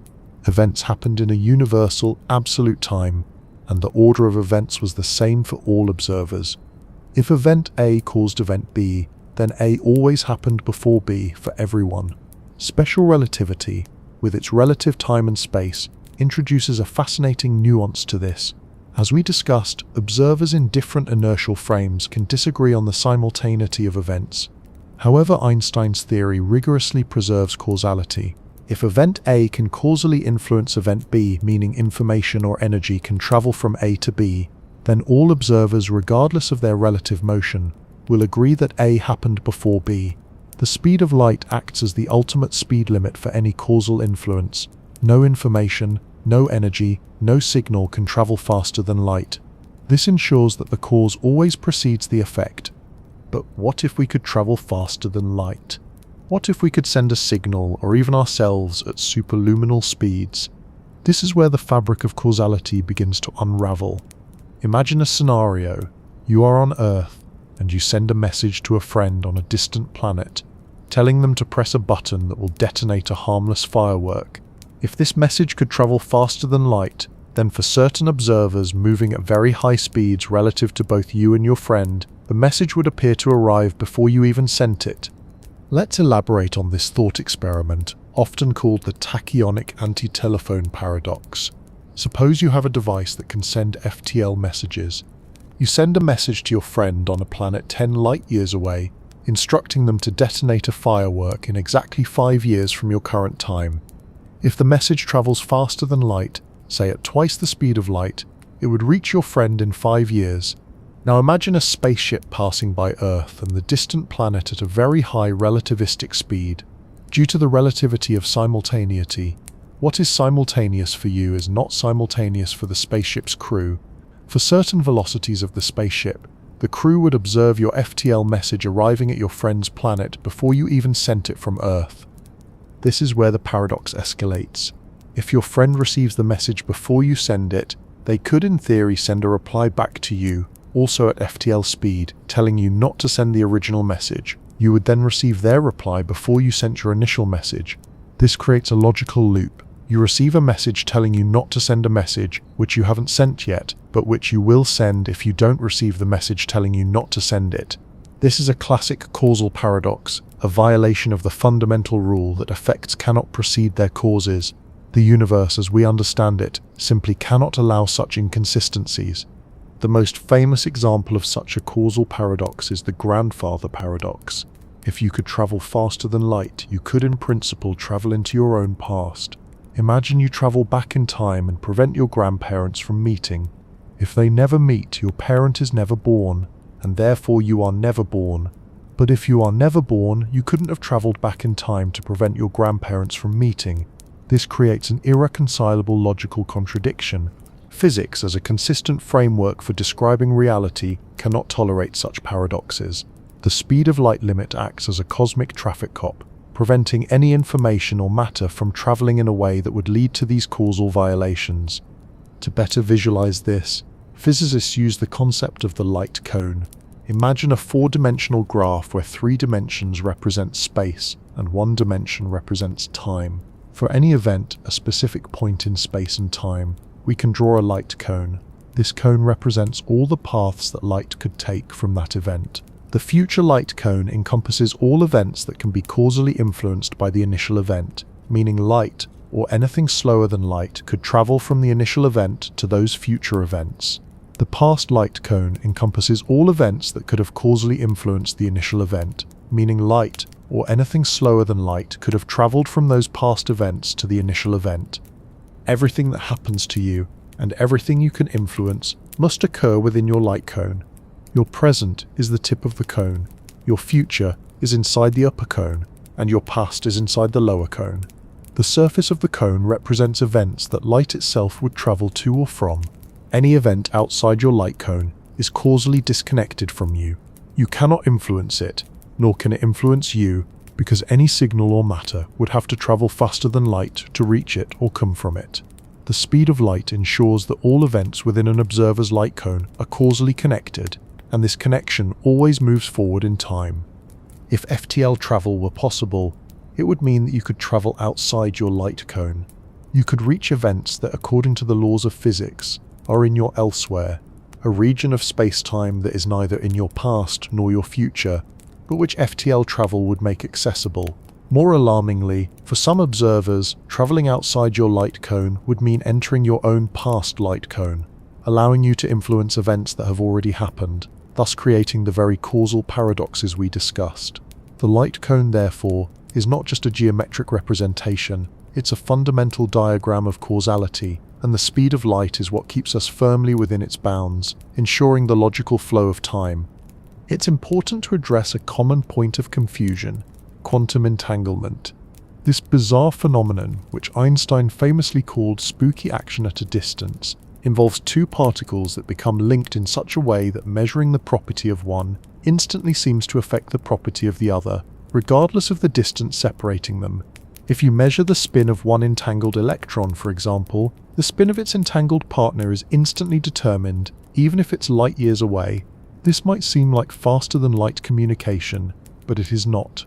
Events happened in a universal, absolute time, and the order of events was the same for all observers. If event A caused event B, then A always happened before B for everyone. Special relativity, with its relative time and space, introduces a fascinating nuance to this. As we discussed, observers in different inertial frames can disagree on the simultaneity of events. However, Einstein's theory rigorously preserves causality. If event A can causally influence event B, meaning information or energy can travel from A to B, then all observers, regardless of their relative motion, will agree that A happened before B. The speed of light acts as the ultimate speed limit for any causal influence. No information, no energy, no signal can travel faster than light. This ensures that the cause always precedes the effect. But what if we could travel faster than light? What if we could send a signal, or even ourselves, at superluminal speeds? This is where the fabric of causality begins to unravel. Imagine a scenario. You are on Earth, and you send a message to a friend on a distant planet, telling them to press a button that will detonate a harmless firework. If this message could travel faster than light, then for certain observers moving at very high speeds relative to both you and your friend, the message would appear to arrive before you even sent it. Let's elaborate on this thought experiment, often called the tachyonic anti-telephone paradox. Suppose you have a device that can send FTL messages. You send a message to your friend on a planet 10 light-years away, instructing them to detonate a firework in exactly 5 years from your current time. If the message travels faster than light, say at twice the speed of light, it would reach your friend in 5 years. Now imagine a spaceship passing by Earth and the distant planet at a very high relativistic speed. Due to the relativity of simultaneity, what is simultaneous for you is not simultaneous for the spaceship's crew. For certain velocities of the spaceship, the crew would observe your FTL message arriving at your friend's planet before you even sent it from Earth. This is where the paradox escalates. If your friend receives the message before you send it, they could in theory send a reply back to you, also at FTL speed, telling you not to send the original message. You would then receive their reply before you sent your initial message. This creates a logical loop. You receive a message telling you not to send a message, which you haven't sent yet, but which you will send if you don't receive the message telling you not to send it. This is a classic causal paradox, a violation of the fundamental rule that effects cannot precede their causes. The universe as we understand it simply cannot allow such inconsistencies. The most famous example of such a causal paradox is the grandfather paradox. If you could travel faster than light, you could in principle travel into your own past. Imagine you travel back in time and prevent your grandparents from meeting. If they never meet, your parent is never born, and therefore you are never born. But if you are never born, you couldn't have traveled back in time to prevent your grandparents from meeting. This creates an irreconcilable logical contradiction. Physics, as a consistent framework for describing reality, cannot tolerate such paradoxes. The speed of light limit acts as a cosmic traffic cop, preventing any information or matter from traveling in a way that would lead to these causal violations. To better visualize this, physicists use the concept of the light cone. Imagine a 4-dimensional graph where 3 dimensions represent space and 1 dimension represents time. For any event, a specific point in space and time, we can draw a light cone. This cone represents all the paths that light could take from that event. The future light cone encompasses all events that can be causally influenced by the initial event, meaning light, or anything slower than light, could travel from the initial event to those future events. The past light cone encompasses all events that could have causally influenced the initial event, meaning light, or anything slower than light, could have traveled from those past events to the initial event. Everything that happens to you, and everything you can influence, must occur within your light cone. Your present is the tip of the cone, your future is inside the upper cone, and your past is inside the lower cone. The surface of the cone represents events that light itself would travel to or from. Any event outside your light cone is causally disconnected from you. You cannot influence it, nor can it influence you, because any signal or matter would have to travel faster than light to reach it or come from it. The speed of light ensures that all events within an observer's light cone are causally connected, and this connection always moves forward in time. If FTL travel were possible, it would mean that you could travel outside your light cone. You could reach events that, according to the laws of physics, are in your elsewhere, a region of space-time that is neither in your past nor your future, but which FTL travel would make accessible. More alarmingly, for some observers, traveling outside your light cone would mean entering your own past light cone, allowing you to influence events that have already happened, thus creating the very causal paradoxes we discussed. The light cone, therefore, is not just a geometric representation, it's a fundamental diagram of causality, and the speed of light is what keeps us firmly within its bounds, ensuring the logical flow of time. It's important to address a common point of confusion: quantum entanglement. This bizarre phenomenon, which Einstein famously called spooky action at a distance, involves two particles that become linked in such a way that measuring the property of one instantly seems to affect the property of the other, regardless of the distance separating them. If you measure the spin of one entangled electron, for example, the spin of its entangled partner is instantly determined, even if it's light years away. This might seem like faster-than-light communication, but it is not.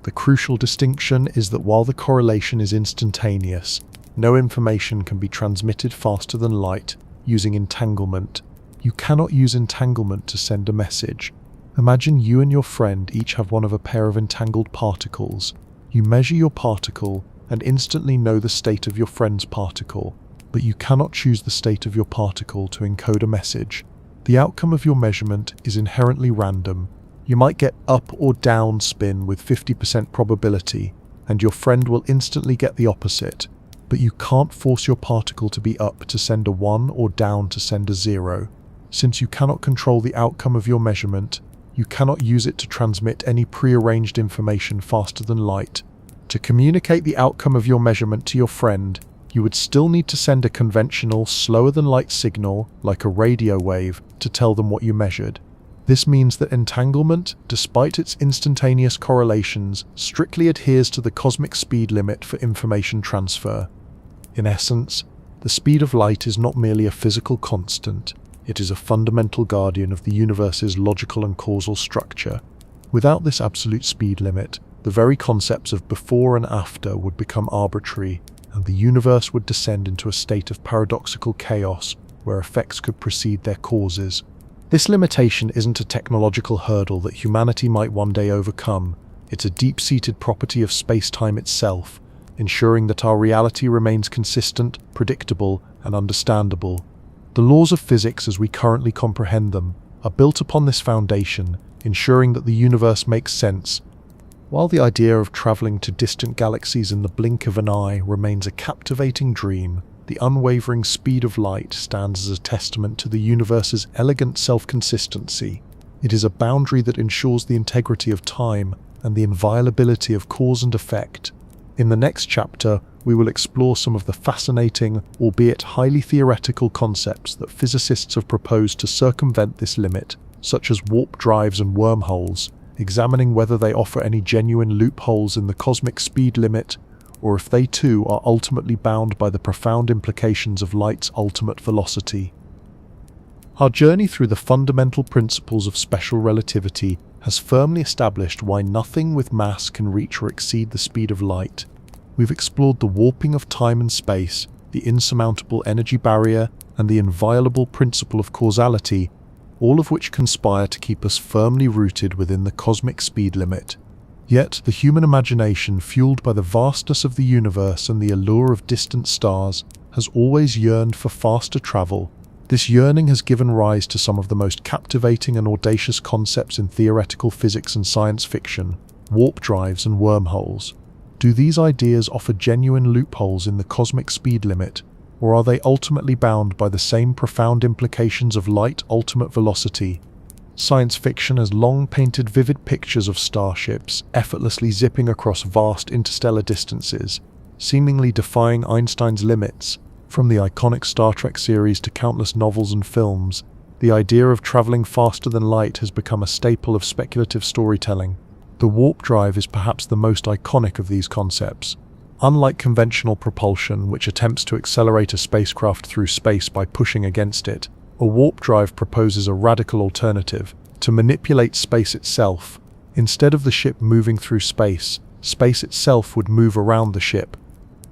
The crucial distinction is that while the correlation is instantaneous, no information can be transmitted faster than light using entanglement. You cannot use entanglement to send a message. Imagine you and your friend each have one of a pair of entangled particles. You measure your particle and instantly know the state of your friend's particle, but you cannot choose the state of your particle to encode a message. The outcome of your measurement is inherently random. You might get up or down spin with 50% probability, and your friend will instantly get the opposite, but you can't force your particle to be up to send a 1 or down to send a 0. Since you cannot control the outcome of your measurement, you cannot use it to transmit any prearranged information faster than light. To communicate the outcome of your measurement to your friend, you would still need to send a conventional, slower-than-light signal, like a radio wave, to tell them what you measured. This means that entanglement, despite its instantaneous correlations, strictly adheres to the cosmic speed limit for information transfer. In essence, the speed of light is not merely a physical constant, it is a fundamental guardian of the universe's logical and causal structure. Without this absolute speed limit, the very concepts of before and after would become arbitrary, and the universe would descend into a state of paradoxical chaos where effects could precede their causes. This limitation isn't a technological hurdle that humanity might one day overcome. It's a deep-seated property of space-time itself, ensuring that our reality remains consistent, predictable, and understandable. The laws of physics as we currently comprehend them are built upon this foundation, ensuring that the universe makes sense. While the idea of traveling to distant galaxies in the blink of an eye remains a captivating dream, the unwavering speed of light stands as a testament to the universe's elegant self-consistency. It is a boundary that ensures the integrity of time and the inviolability of cause and effect. In the next chapter, we will explore some of the fascinating, albeit highly theoretical concepts that physicists have proposed to circumvent this limit, such as warp drives and wormholes, examining whether they offer any genuine loopholes in the cosmic speed limit, or if they too are ultimately bound by the profound implications of light's ultimate velocity. Our journey through the fundamental principles of special relativity has firmly established why nothing with mass can reach or exceed the speed of light. We've explored the warping of time and space, the insurmountable energy barrier, and the inviolable principle of causality, all of which conspire to keep us firmly rooted within the cosmic speed limit. Yet, the human imagination, fueled by the vastness of the universe and the allure of distant stars, has always yearned for faster travel. This yearning has given rise to some of the most captivating and audacious concepts in theoretical physics and science fiction: warp drives and wormholes. Do these ideas offer genuine loopholes in the cosmic speed limit, or are they ultimately bound by the same profound implications of light ultimate velocity? Science fiction has long painted vivid pictures of starships effortlessly zipping across vast interstellar distances, seemingly defying Einstein's limits. From the iconic Star Trek series to countless novels and films, the idea of traveling faster than light has become a staple of speculative storytelling. The warp drive is perhaps the most iconic of these concepts. Unlike conventional propulsion, which attempts to accelerate a spacecraft through space by pushing against it, a warp drive proposes a radical alternative: to manipulate space itself. Instead of the ship moving through space, space itself would move around the ship.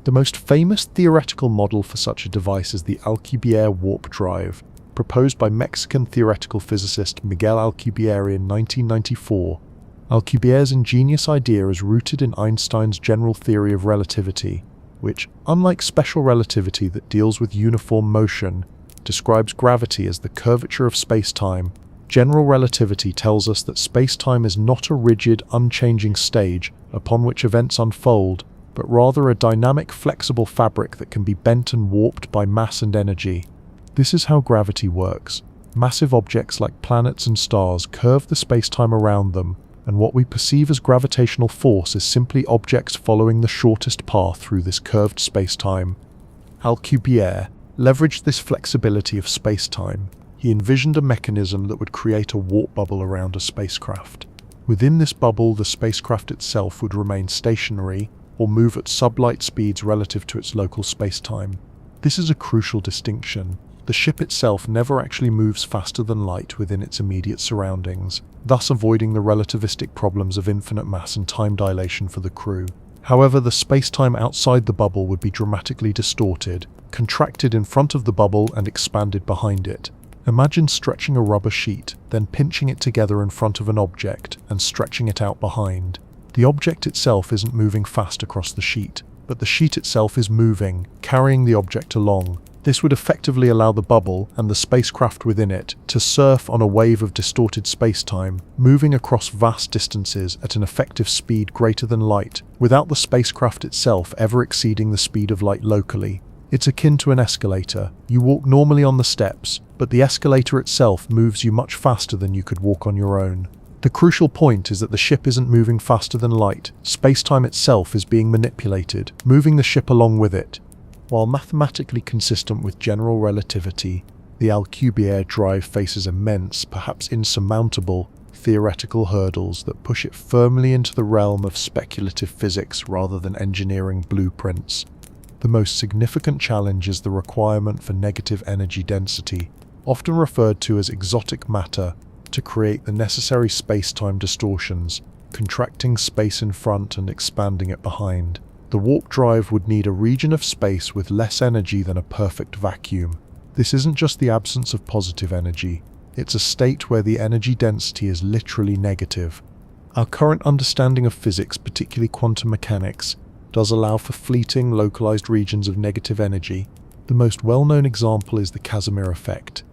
The most famous theoretical model for such a device is the Alcubierre warp drive, proposed by Mexican theoretical physicist Miguel Alcubierre in 1994. Alcubierre's ingenious idea is rooted in Einstein's general theory of relativity, which, unlike special relativity that deals with uniform motion, describes gravity as the curvature of space-time. General relativity tells us that space-time is not a rigid, unchanging stage upon which events unfold, but rather a dynamic, flexible fabric that can be bent and warped by mass and energy. This is how gravity works. Massive objects like planets and stars curve the space-time around them, and what we perceive as gravitational force is simply objects following the shortest path through this curved space-time. Alcubierre leveraged this flexibility of space-time. He envisioned a mechanism that would create a warp bubble around a spacecraft. Within this bubble, the spacecraft itself would remain stationary or move at sublight speeds relative to its local space-time. This is a crucial distinction. The ship itself never actually moves faster than light within its immediate surroundings, thus avoiding the relativistic problems of infinite mass and time dilation for the crew. However, the space-time outside the bubble would be dramatically distorted, contracted in front of the bubble and expanded behind it. Imagine stretching a rubber sheet, then pinching it together in front of an object and stretching it out behind. The object itself isn't moving fast across the sheet, but the sheet itself is moving, carrying the object along. This would effectively allow the bubble and the spacecraft within it to surf on a wave of distorted space-time, moving across vast distances at an effective speed greater than light, without the spacecraft itself ever exceeding the speed of light locally. It's akin to an escalator. You walk normally on the steps, but the escalator itself moves you much faster than you could walk on your own. The crucial point is that the ship isn't moving faster than light. Space-time itself is being manipulated, moving the ship along with it. While mathematically consistent with general relativity, the Alcubierre drive faces immense, perhaps insurmountable, theoretical hurdles that push it firmly into the realm of speculative physics rather than engineering blueprints. The most significant challenge is the requirement for negative energy density, often referred to as exotic matter, to create the necessary space-time distortions, contracting space in front and expanding it behind. The warp drive would need a region of space with less energy than a perfect vacuum. This isn't just the absence of positive energy, it's a state where the energy density is literally negative. Our current understanding of physics, particularly quantum mechanics, does allow for fleeting, localized regions of negative energy. The most well-known example is the Casimir effect.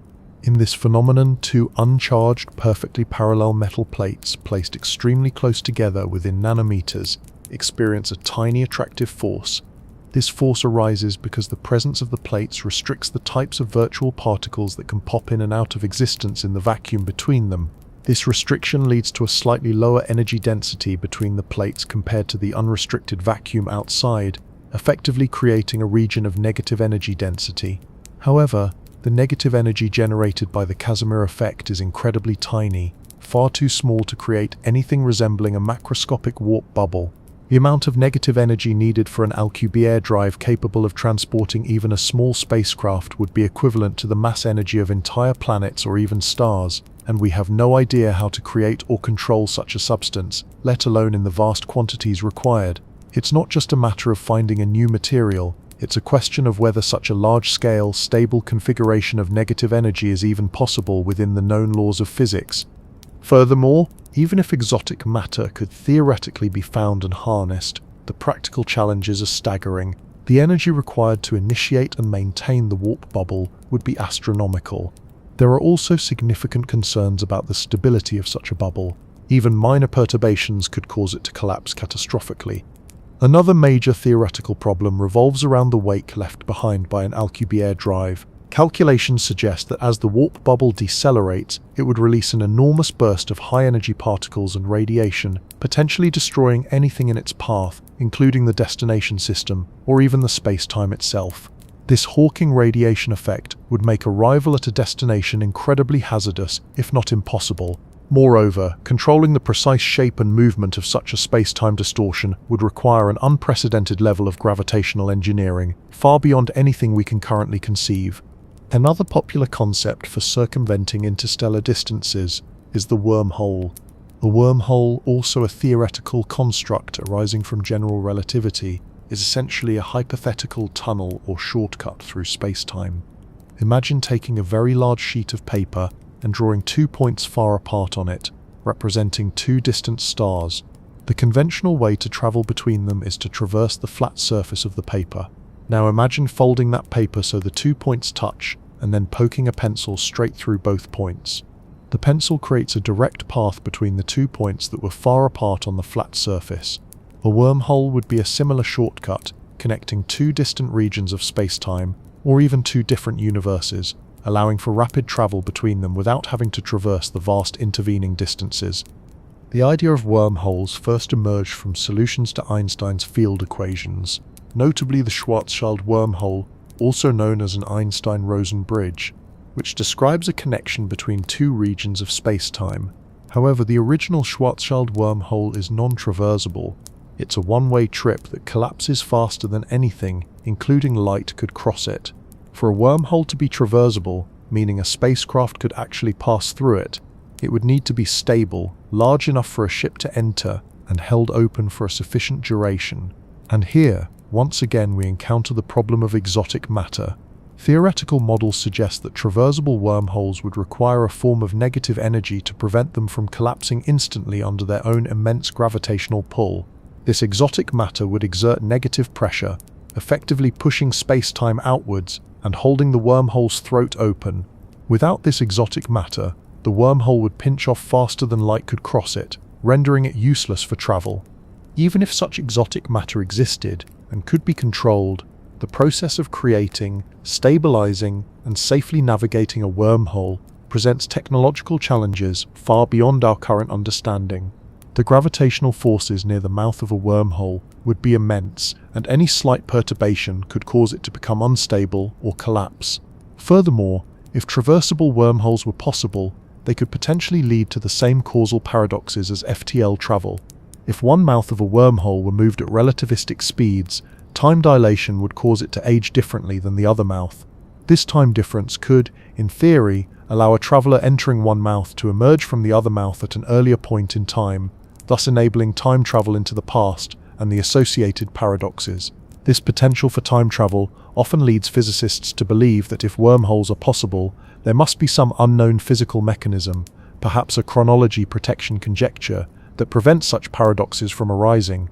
In this phenomenon, two uncharged, perfectly parallel metal plates placed extremely close together within nanometers experience a tiny attractive force. This force arises because the presence of the plates restricts the types of virtual particles that can pop in and out of existence in the vacuum between them. This restriction leads to a slightly lower energy density between the plates compared to the unrestricted vacuum outside, effectively creating a region of negative energy density. However, the negative energy generated by the Casimir effect is incredibly tiny, far too small to create anything resembling a macroscopic warp bubble. The amount of negative energy needed for an Alcubierre drive capable of transporting even a small spacecraft would be equivalent to the mass energy of entire planets or even stars, and we have no idea how to create or control such a substance, let alone in the vast quantities required. It's not just a matter of finding a new material, it's a question of whether such a large-scale, stable configuration of negative energy is even possible within the known laws of physics. Furthermore, even if exotic matter could theoretically be found and harnessed, the practical challenges are staggering. The energy required to initiate and maintain the warp bubble would be astronomical. There are also significant concerns about the stability of such a bubble. Even minor perturbations could cause it to collapse catastrophically. Another major theoretical problem revolves around the wake left behind by an Alcubierre drive. Calculations suggest that as the warp bubble decelerates, it would release an enormous burst of high-energy particles and radiation, potentially destroying anything in its path, including the destination system, or even the space-time itself. This Hawking radiation effect would make arrival at a destination incredibly hazardous, if not impossible. Moreover, controlling the precise shape and movement of such a space-time distortion would require an unprecedented level of gravitational engineering, far beyond anything we can currently conceive. Another popular concept for circumventing interstellar distances is the wormhole. A wormhole, also a theoretical construct arising from general relativity, is essentially a hypothetical tunnel or shortcut through space-time. Imagine taking a very large sheet of paper and drawing 2 points far apart on it, representing two distant stars. The conventional way to travel between them is to traverse the flat surface of the paper. Now imagine folding that paper so the 2 points touch, and then poking a pencil straight through both points. The pencil creates a direct path between the 2 points that were far apart on the flat surface. A wormhole would be a similar shortcut, connecting two distant regions of space-time, or even two different universes, allowing for rapid travel between them without having to traverse the vast intervening distances. The idea of wormholes first emerged from solutions to Einstein's field equations, notably the Schwarzschild wormhole, also known as an Einstein-Rosen bridge, which describes a connection between two regions of space-time. However, the original Schwarzschild wormhole is non-traversable. It's a one-way trip that collapses faster than anything, including light, could cross it. For a wormhole to be traversable, meaning a spacecraft could actually pass through it, it would need to be stable, large enough for a ship to enter, and held open for a sufficient duration. And here, once again, we encounter the problem of exotic matter. Theoretical models suggest that traversable wormholes would require a form of negative energy to prevent them from collapsing instantly under their own immense gravitational pull. This exotic matter would exert negative pressure, effectively pushing space-time outwards and holding the wormhole's throat open. Without this exotic matter, the wormhole would pinch off faster than light could cross it, rendering it useless for travel. Even if such exotic matter existed and could be controlled, the process of creating, stabilizing, and safely navigating a wormhole presents technological challenges far beyond our current understanding. The gravitational forces near the mouth of a wormhole would be immense, and any slight perturbation could cause it to become unstable or collapse. Furthermore, if traversable wormholes were possible, they could potentially lead to the same causal paradoxes as FTL travel. If one mouth of a wormhole were moved at relativistic speeds, time dilation would cause it to age differently than the other mouth. This time difference could, in theory, allow a traveler entering one mouth to emerge from the other mouth at an earlier point in time, thus enabling time travel into the past and the associated paradoxes. This potential for time travel often leads physicists to believe that if wormholes are possible, there must be some unknown physical mechanism, perhaps a chronology protection conjecture, that prevents such paradoxes from arising.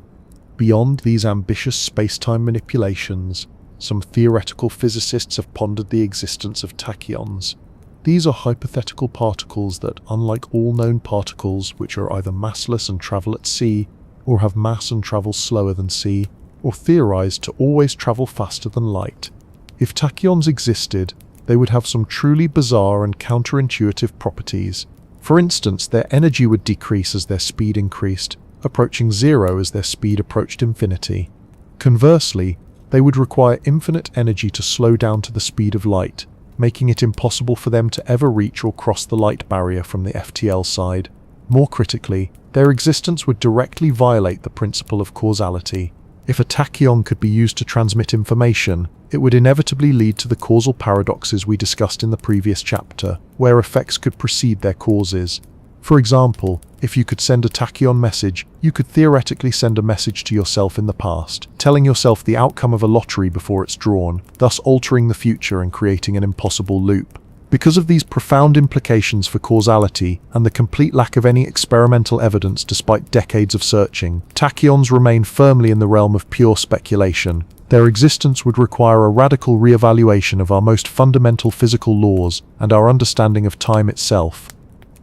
Beyond these ambitious space-time manipulations, some theoretical physicists have pondered the existence of tachyons. These are hypothetical particles that, unlike all known particles, which are either massless and travel at sea, or have mass and travel slower than sea, or theorized to always travel faster than light. If tachyons existed, they would have some truly bizarre and counterintuitive properties. For instance, their energy would decrease as their speed increased, approaching zero as their speed approached infinity. Conversely, they would require infinite energy to slow down to the speed of light, making it impossible for them to ever reach or cross the light barrier from the FTL side. More critically, their existence would directly violate the principle of causality. If a tachyon could be used to transmit information, it would inevitably lead to the causal paradoxes we discussed in the previous chapter, where effects could precede their causes. For example, if you could send a tachyon message, you could theoretically send a message to yourself in the past, telling yourself the outcome of a lottery before it's drawn, thus altering the future and creating an impossible loop. Because of these profound implications for causality and the complete lack of any experimental evidence despite decades of searching, tachyons remain firmly in the realm of pure speculation. Their existence would require a radical re-evaluation of our most fundamental physical laws and our understanding of time itself.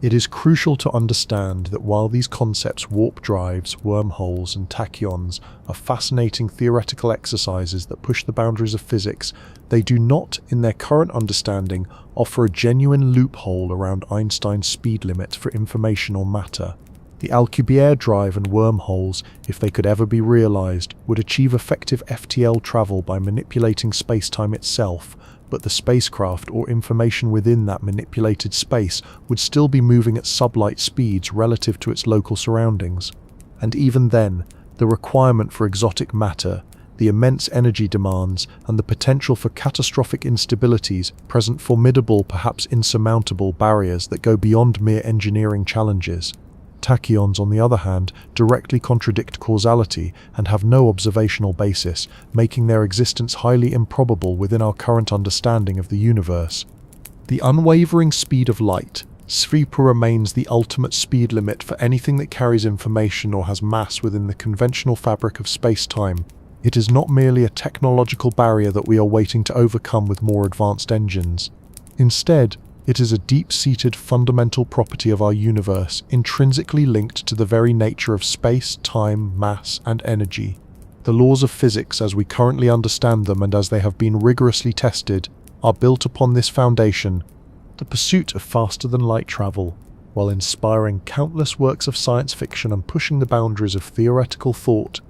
It is crucial to understand that while these concepts, warp drives, wormholes, and tachyons, are fascinating theoretical exercises that push the boundaries of physics, they do not, in their current understanding, offer a genuine loophole around Einstein's speed limit for information or matter. The Alcubierre drive and wormholes, if they could ever be realized, would achieve effective FTL travel by manipulating space-time itself, but the spacecraft or information within that manipulated space would still be moving at sublight speeds relative to its local surroundings. And even then, the requirement for exotic matter, the immense energy demands, and the potential for catastrophic instabilities present formidable, perhaps insurmountable barriers that go beyond mere engineering challenges. Tachyons, on the other hand, directly contradict causality and have no observational basis, making their existence highly improbable within our current understanding of the universe. The unwavering speed of light, SVIPA, remains the ultimate speed limit for anything that carries information or has mass within the conventional fabric of space-time. It is not merely a technological barrier that we are waiting to overcome with more advanced engines. Instead, It is a deep-seated fundamental property of our universe, intrinsically linked to the very nature of space, time, mass, and energy. The laws of physics as we currently understand them and as they have been rigorously tested are built upon this foundation. The pursuit of faster-than-light travel, while inspiring countless works of science fiction and pushing the boundaries of theoretical thought,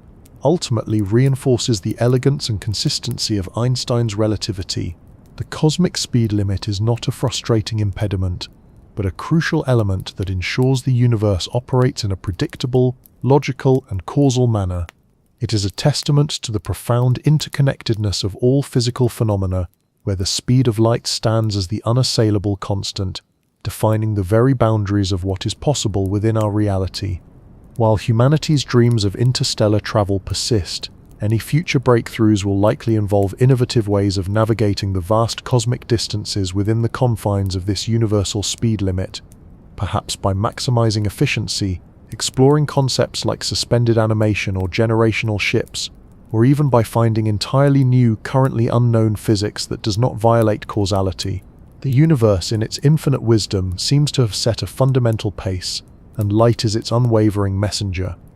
ultimately reinforces the elegance and consistency of Einstein's relativity. The cosmic speed limit is not a frustrating impediment, but a crucial element that ensures the universe operates in a predictable, logical, and causal manner. It is a testament to the profound interconnectedness of all physical phenomena, where the speed of light stands as the unassailable constant, defining the very boundaries of what is possible within our reality. While humanity's dreams of interstellar travel persist, any future breakthroughs will likely involve innovative ways of navigating the vast cosmic distances within the confines of this universal speed limit, perhaps by maximizing efficiency, exploring concepts like suspended animation or generational ships, or even by finding entirely new, currently unknown physics that does not violate causality. The universe, in its infinite wisdom, seems to have set a fundamental pace, and light is its unwavering messenger.